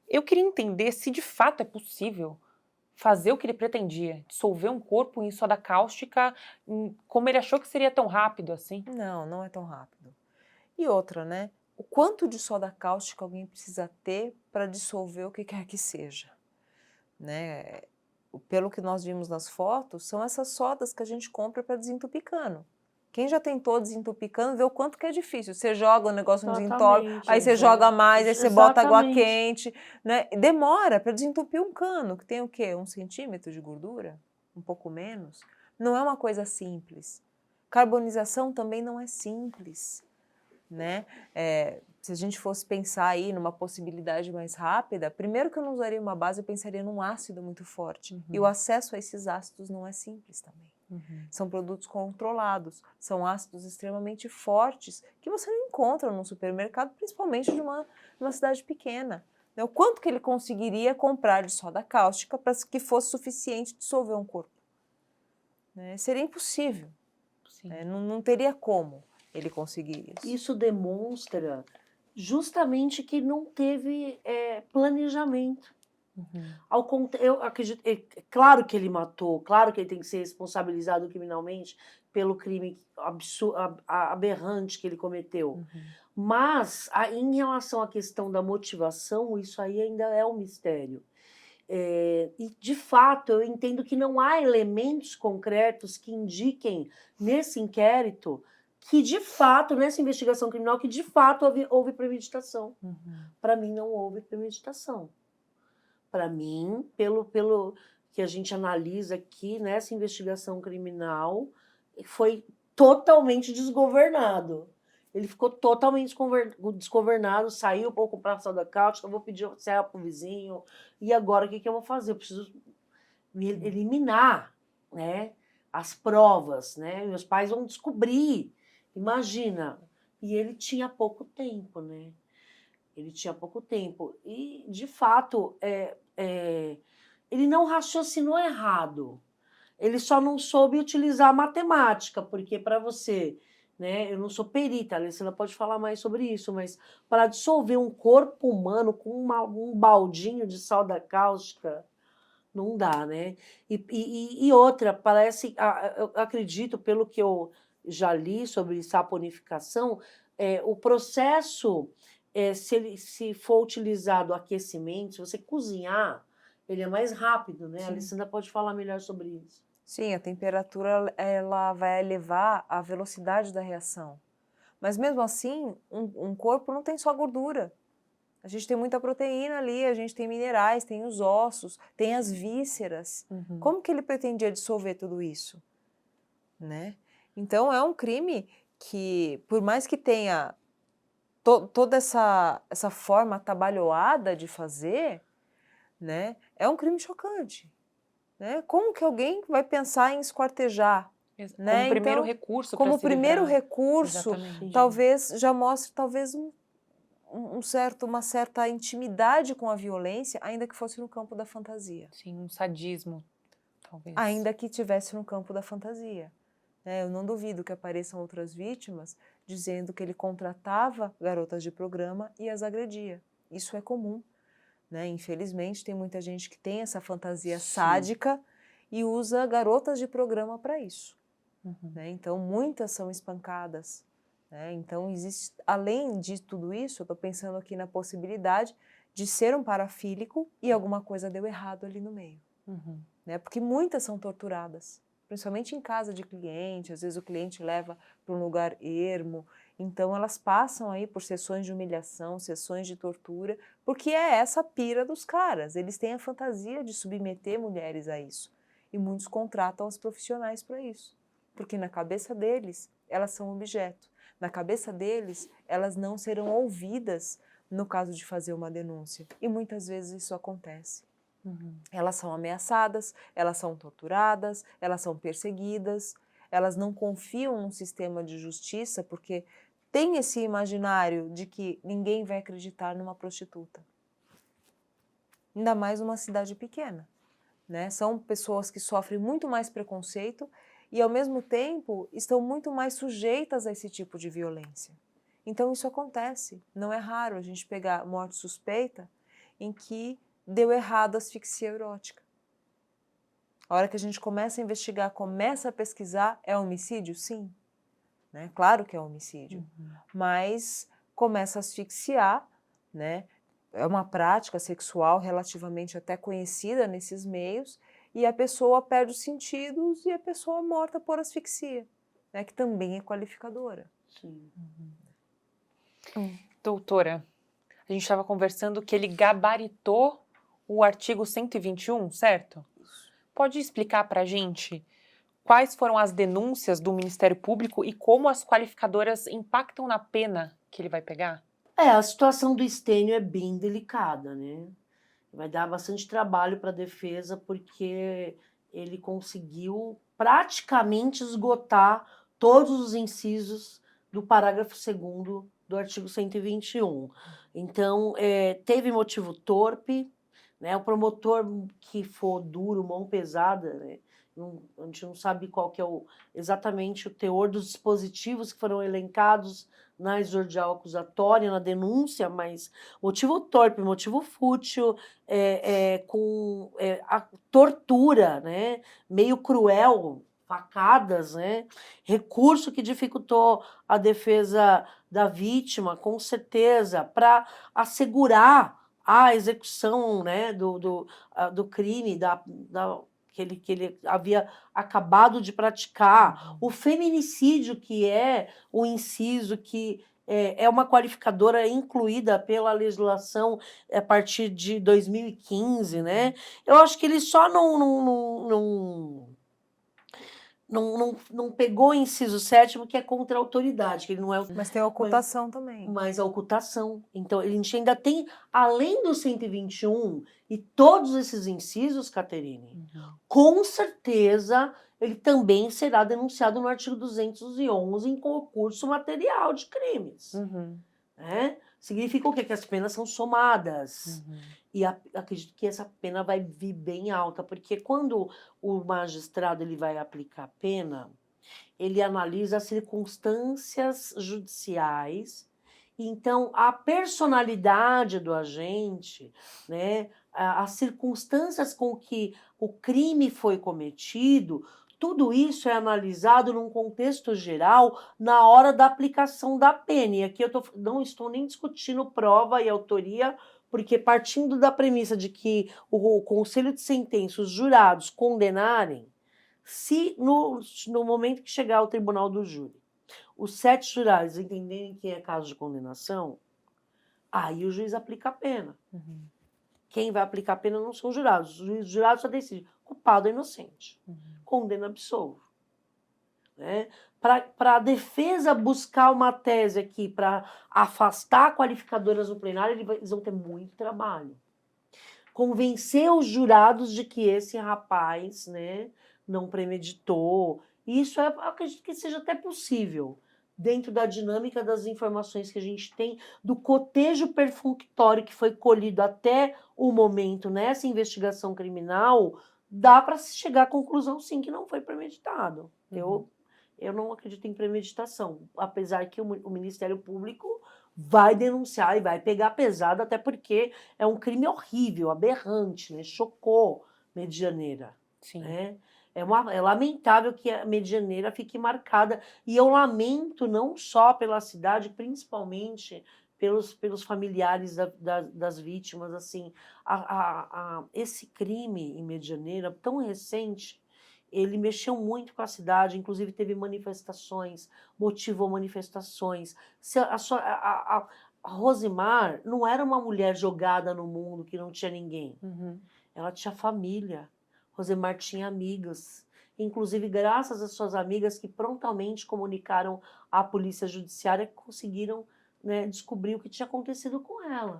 Eu queria entender se de fato é possível fazer o que ele pretendia, dissolver um corpo em soda cáustica, como ele achou que seria tão rápido assim. Não, não é tão rápido. E outra, né, o quanto de soda cáustica alguém precisa ter para dissolver o que quer que seja, né? Pelo que nós vimos nas fotos, são essas sodas que a gente compra para desentupir cano. Quem já tentou desentupir cano vê o quanto que é difícil. Você joga o negócio não desentope, Exatamente, aí você joga mais, aí você bota água exatamente. quente, né? Demora para desentupir um cano, que tem o quê? 1 centímetro de gordura? Um pouco menos? Não é uma coisa simples. Carbonização também não é simples, né? Se a gente fosse pensar aí numa possibilidade mais rápida, primeiro que eu não usaria uma base, eu pensaria num ácido muito forte. E o acesso a esses ácidos não é simples também. São produtos controlados, são ácidos extremamente fortes que você não encontra num supermercado, principalmente numa cidade pequena. Né? O quanto que ele conseguiria comprar de soda cáustica para que fosse suficiente dissolver um corpo? Né? Seria impossível, Sim. né? Não teria como ele conseguir isso. Isso demonstra justamente que não teve planejamento. Eu acredito, claro que ele matou, claro que ele tem que ser responsabilizado criminalmente pelo crime aberrante que ele cometeu. Mas, em relação à questão da motivação, isso aí ainda é um mistério. E, de fato, eu entendo que não há elementos concretos que indiquem nesse inquérito que, de fato, nessa investigação criminal, que, de fato, houve premeditação. Para mim, não houve premeditação. Para mim, pelo que a gente analisa aqui nessa investigação criminal, foi totalmente desgovernado. Ele ficou totalmente desgovernado, saiu para comprar a soda cáustica, eu vou pedir serra para o vizinho, e agora o que eu vou fazer? Eu preciso me eliminar, né, as provas, né? Meus pais vão descobrir, imagina. E ele tinha pouco tempo, né? Ele tinha pouco tempo. E, de fato, ele não raciocinou errado. Ele só não soube utilizar a matemática, porque para você, né, eu não sou perita, a Alessandra pode falar mais sobre isso, mas para dissolver um corpo humano com um baldinho de soda cáustica, não dá, né? E outra, parece, eu acredito, pelo que eu já li sobre saponificação, o processo, se for utilizado aquecimento, se você cozinhar, ele é mais rápido, né? A Alessandra pode falar melhor sobre isso. Sim, a temperatura ela vai elevar a velocidade da reação. Mas mesmo assim, um corpo não tem só gordura. A gente tem muita proteína ali, a gente tem minerais, tem os ossos, tem as vísceras. Como que ele pretendia dissolver tudo isso? Né? Então é um crime que, por mais que tenha toda essa forma atabalhoada de fazer, né, é um crime chocante. Né? Como que alguém vai pensar em esquartejar? Né? Como primeiro Então, recurso para como se primeiro livrar. recurso, Exatamente. talvez já mostre uma certa intimidade com a violência, ainda que fosse no campo da fantasia. Sim, um sadismo, talvez. Ainda que tivesse no campo da fantasia. Né? Eu não duvido que apareçam outras vítimas dizendo que ele contratava garotas de programa e as agredia. Isso é comum. Né? Infelizmente, tem muita gente que tem essa fantasia sádica e usa garotas de programa para isso. Né? Então, muitas são espancadas. Né? Então, existe, além de tudo isso, eu estou pensando aqui na possibilidade de ser um parafílico e alguma coisa deu errado ali no meio. Né? Porque muitas são torturadas, principalmente em casa de cliente, às vezes o cliente leva para um lugar ermo, então elas passam aí por sessões de humilhação, sessões de tortura, porque é essa pira dos caras, eles têm a fantasia de submeter mulheres a isso, e muitos contratam os profissionais para isso, porque na cabeça deles elas são objeto, na cabeça deles elas não serão ouvidas no caso de fazer uma denúncia, e muitas vezes isso acontece. Elas são ameaçadas, elas são torturadas, elas são perseguidas, elas não confiam num sistema de justiça porque tem esse imaginário de que ninguém vai acreditar numa prostituta. Ainda mais numa cidade pequena, né? São pessoas que sofrem muito mais preconceito e, ao mesmo tempo, estão muito mais sujeitas a esse tipo de violência. Então, isso acontece. Não é raro a gente pegar morte suspeita em que deu errado a asfixia erótica. A hora que a gente começa a investigar, começa a pesquisar, é homicídio? Sim. Né? Claro que é homicídio. Mas começa a asfixiar, né? É uma prática sexual relativamente até conhecida nesses meios, e a pessoa perde os sentidos e a pessoa é morta por asfixia, né? Que também é qualificadora. Sim. Doutora, a gente estava conversando que ele gabaritou o artigo 121, certo? Pode explicar para a gente quais foram as denúncias do Ministério Público e como as qualificadoras impactam na pena que ele vai pegar? A situação do Stênio é bem delicada, né? Vai dar bastante trabalho para a defesa, porque ele conseguiu praticamente esgotar todos os incisos do parágrafo 2º do artigo 121. Então, teve motivo torpe, né? O promotor que for duro, mão pesada, né? A gente não sabe qual que é exatamente o teor dos dispositivos que foram elencados na exordial acusatória, na denúncia, mas motivo torpe, motivo fútil, com a tortura, né? Meio cruel, facadas, né? Recurso que dificultou a defesa da vítima, com certeza, para assegurar a execução, né, do crime, que ele havia acabado de praticar, o feminicídio, que é o inciso que é uma qualificadora incluída pela legislação a partir de 2015, né? Eu acho que ele só não pegou o inciso 7º, que é contra a autoridade, que ele não é... Mas tem a ocultação também. Mas a ocultação. Então, a gente ainda tem, além do 121 e todos esses incisos, Caterine, com certeza ele também será denunciado no artigo 211 em concurso material de crimes. Né? Significa o quê? Que as penas são somadas. E acredito que essa pena vai vir bem alta, porque quando o magistrado ele vai aplicar a pena, ele analisa as circunstâncias judiciais. Então, a personalidade do agente, né, as circunstâncias com que o crime foi cometido, tudo isso é analisado num contexto geral na hora da aplicação da pena. E aqui eu não estou nem discutindo prova e autoria, porque partindo da premissa de que o Conselho de Sentença, os jurados condenarem, se no momento que chegar ao tribunal do júri, os 7 jurados entenderem que é caso de condenação, aí o juiz aplica a pena. Quem vai aplicar a pena não são os jurados. Os jurados só decidem culpado ou inocente. Condena absolvo. Né? Para a defesa buscar uma tese aqui para afastar qualificadoras no plenário, eles vão ter muito trabalho. Convencer os jurados de que esse rapaz, né, não premeditou. Isso eu acredito que seja até possível, dentro da dinâmica das informações que a gente tem, do cotejo perfunctório que foi colhido até o momento nessa investigação criminal, dá para se chegar à conclusão, sim, que não foi premeditado. Eu não acredito em premeditação, apesar que o Ministério Público vai denunciar e vai pegar pesado, até porque é um crime horrível, aberrante, né? Chocou Medianeira. Sim. Né? É lamentável que a Medianeira fique marcada, e eu lamento não só pela cidade, principalmente pelos familiares das vítimas. Assim, esse crime em Medianeira, tão recente, ele mexeu muito com a cidade, inclusive teve manifestações, motivou manifestações. A Rosimar não era uma mulher jogada no mundo que não tinha ninguém. Ela tinha família. Rosimar tinha amigas, inclusive graças às suas amigas que prontamente comunicaram à polícia judiciária, que conseguiram, né, descobrir o que tinha acontecido com ela.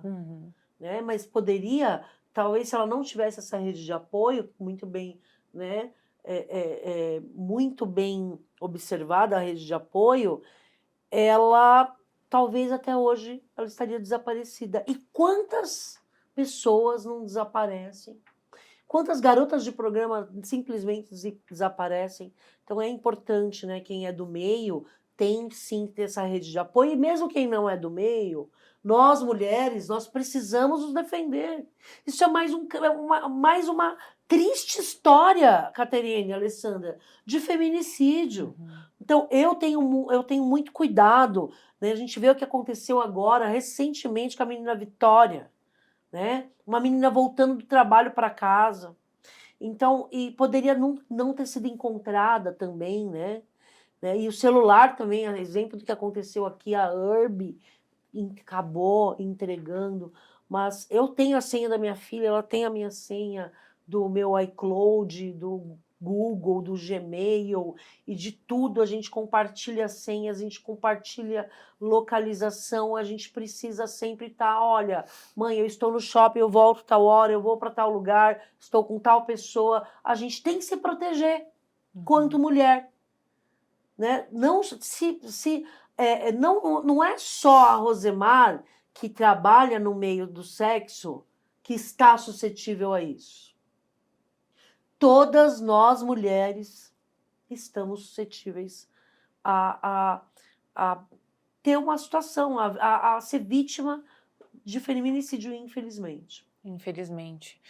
Né? Mas poderia, talvez, se ela não tivesse essa rede de apoio, muito bem, né, muito bem observada a rede de apoio, ela talvez até hoje ela estaria desaparecida. E quantas pessoas não desaparecem? Quantas garotas de programa simplesmente desaparecem? Então é importante, né, quem é do meio, tem sim que ter essa rede de apoio, e mesmo quem não é do meio, nós mulheres, nós precisamos nos defender. Isso é mais uma triste história, Caterine, Alessandra, de feminicídio. Então, eu tenho muito cuidado, né? A gente vê o que aconteceu agora, recentemente, com a menina Vitória, né? Uma menina voltando do trabalho para casa. Então, e poderia não ter sido encontrada também, né? E o celular também, é exemplo do que aconteceu aqui, a Herb acabou entregando, mas eu tenho a senha da minha filha, ela tem a minha senha do meu iCloud, do Google, do Gmail e de tudo, a gente compartilha senhas, a gente compartilha localização, a gente precisa sempre estar, olha, mãe, eu estou no shopping, eu volto tal hora, eu vou para tal lugar, estou com tal pessoa, a gente tem que se proteger quanto mulher. Né? Não, não é só a Rosemar que trabalha no meio do sexo que está suscetível a isso. Todas nós, mulheres, estamos suscetíveis a ter uma situação, a ser vítima de feminicídio, infelizmente. Infelizmente.